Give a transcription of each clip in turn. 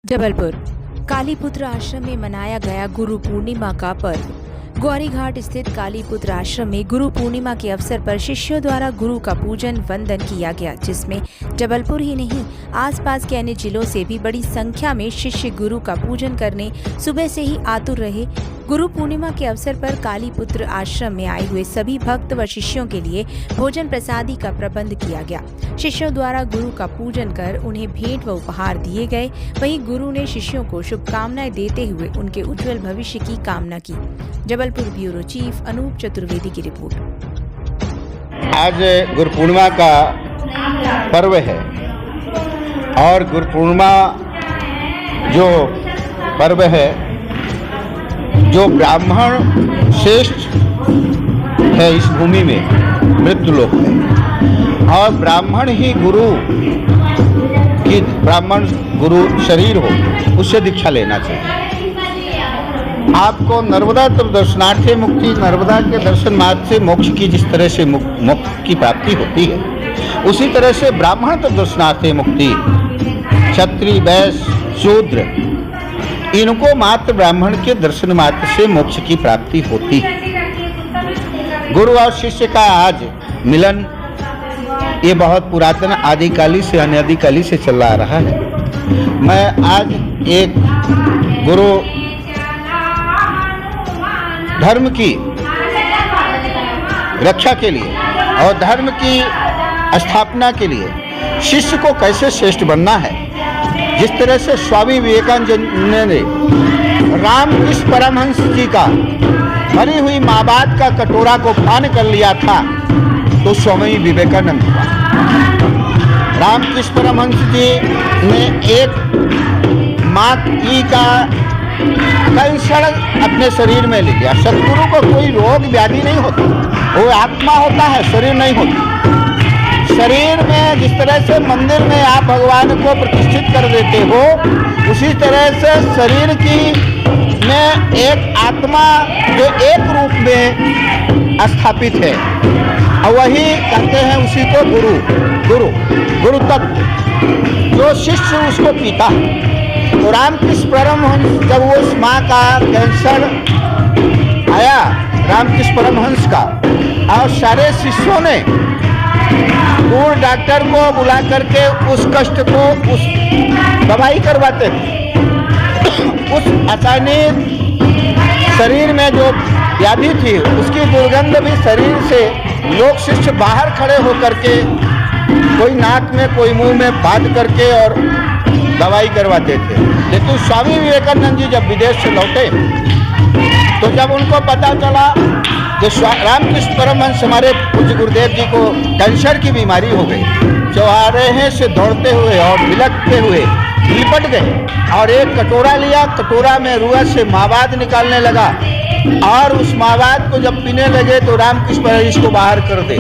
जबलपुर कालीपुत्र आश्रम में मनाया गया गुरु पूर्णिमा का पर्व। गौरीघाट स्थित कालीपुत्र आश्रम में गुरु पूर्णिमा के अवसर पर शिष्यों द्वारा गुरु का पूजन वंदन किया गया, जिसमें जबलपुर ही नहीं आसपास के अन्य जिलों से भी बड़ी संख्या में शिष्य गुरु का पूजन करने सुबह से ही आतुर रहे। गुरु पूर्णिमा के अवसर पर कालीपुत्र आश्रम में आए हुए सभी भक्त व शिष्यों के लिए भोजन प्रसादी का प्रबंध किया गया। शिष्यों द्वारा गुरु का पूजन कर उन्हें भेंट व उपहार दिए गए। वहीं गुरु ने शिष्यों को शुभकामनाएं देते हुए उनके उज्जवल भविष्य की कामना की। जबलपुर ब्यूरो चीफ अनूप चतुर्वेदी की रिपोर्ट। आज गुरु पूर्णिमा का पर्व है और गुरु पूर्णिमा जो पर्व है, जो ब्राह्मण श्रेष्ठ है इस भूमि में, मृत्यु लोक में, और ब्राह्मण ही गुरु की, ब्राह्मण गुरु शरीर हो, उससे दीक्षा लेना चाहिए। आपको नर्मदा तब दर्शनार्थे मुक्ति, नर्मदा के दर्शन मार्ग से मोक्ष की जिस तरह से मोक्ष की प्राप्ति होती है, उसी तरह से ब्राह्मण तब दर्शनार्थे मुक्ति, क्षत्रिय वैश्य शूद्र, इनको मात्र ब्राह्मण के दर्शन मात्र से मोक्ष की प्राप्ति होती है। गुरु और शिष्य का आज मिलन ये बहुत पुरातन आदिकाली से अनादिकाली से चला आ रहा है। मैं आज एक गुरु धर्म की रक्षा के लिए और धर्म की स्थापना के लिए शिष्य को कैसे श्रेष्ठ बनना है, जिस तरह से स्वामी विवेकानंद ने रामकृष्ण परमहंस जी का भरी हुई माबाद का कटोरा को पान कर लिया था, तो स्वामी विवेकानंद हुआ। रामकृष्ण परमहंस जी ने एक माँ की का कैंसर अपने शरीर में ले लिया। सदगुरु को कोई रोग व्याधि नहीं होती, वो आत्मा होता है, शरीर नहीं होती। शरीर में जिस तरह से मंदिर में आप भगवान को प्रतिष्ठित कर देते हो, उसी तरह से शरीर की में एक आत्मा जो एक रूप में स्थापित है, और वही कहते हैं उसी को गुरु गुरु गुरु तत्व, जो शिष्य उसको पीता है। तो रामकृष्ण परमहंस जब वो उस माँ का कैंसर आया रामकृष्ण परमहंस का, और सारे शिष्यों ने दूर डॉक्टर को बुला करके उस कष्ट को उस दवाई करवाते थे। उस अचानक शरीर में जो व्याधि थी उसकी दुर्गंध भी शरीर से लोग शिष्य बाहर खड़े होकर के कोई नाक में कोई मुंह में बांध करके और दवाई करवाते थे। लेकिन स्वामी विवेकानंद जी जब विदेश से लौटे तो जब उनको पता चला कि रामकृष्ण परमहंस हमारे पूज्य गुरुदेव जी को कैंसर की बीमारी हो गई, चौराहे से दौड़ते हुए और बिलखते हुए लिपट गए और एक कटोरा लिया। कटोरा में रुआ से मावाद निकालने लगा और उस मावाद को जब पीने लगे तो रामकृष्ण परमहंस इसको बाहर कर दे।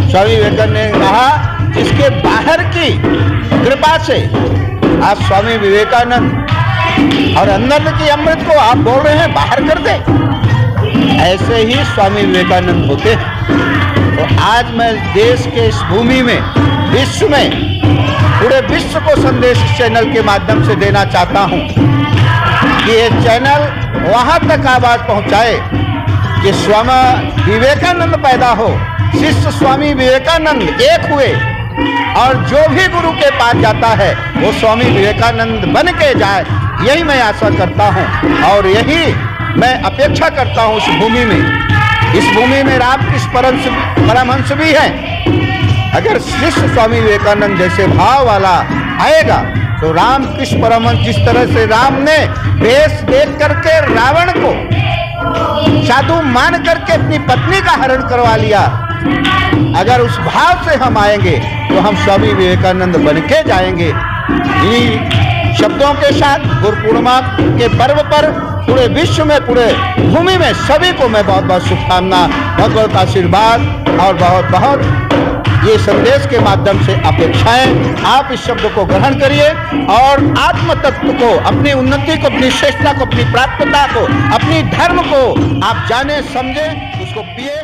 स्वामी विवेकानंद ने कहा, जिसके बाहर की कृपा से आप स्वामी विवेकानंद और अंदर की अमृत को आप बोल रहे हैं बाहर कर दे, ऐसे ही स्वामी विवेकानंद होते हैं। तो आज मैं देश के इस भूमि में, विश्व में, पूरे विश्व को संदेश इस चैनल के माध्यम से देना चाहता हूं कि ये चैनल वहां तक आवाज पहुंचाए कि स्वामी विवेकानंद पैदा हो, शिष्य स्वामी विवेकानंद एक हुए, और जो भी गुरु के पास जाता है वो स्वामी विवेकानंद बन के जाए। यही मैं आशा करता हूं और यही मैं अपेक्षा करता हूं इस भूमि में। इस भूमि में रामकृष्ण परमहंस भी है। अगर शिष्य स्वामी विवेकानंद जैसे भाव वाला आएगा तो रामकृष्ण परमहंस जिस तरह से राम ने वेश देख करके रावण को साधु मान करके अपनी पत्नी का हरण करवा लिया, अगर उस भाव से हम आएंगे तो हम स्वामी विवेकानंद बन के जाएंगे। इन्हीं शब्दों के साथ गुरु पूर्णिमा के पर्व पर पूरे विश्व में, पूरे भूमि में सभी को मैं बहुत बहुत शुभकामना, बहुत बहुत आशीर्वाद और बहुत बहुत ये संदेश के माध्यम से अपेक्षाएं। आप इस शब्द को ग्रहण करिए और आत्म तत्व को, अपनी उन्नति को, अपनी श्रेष्ठता को, अपनी प्राप्तता को, अपनी धर्म को आप जाने समझे, उसको पिए।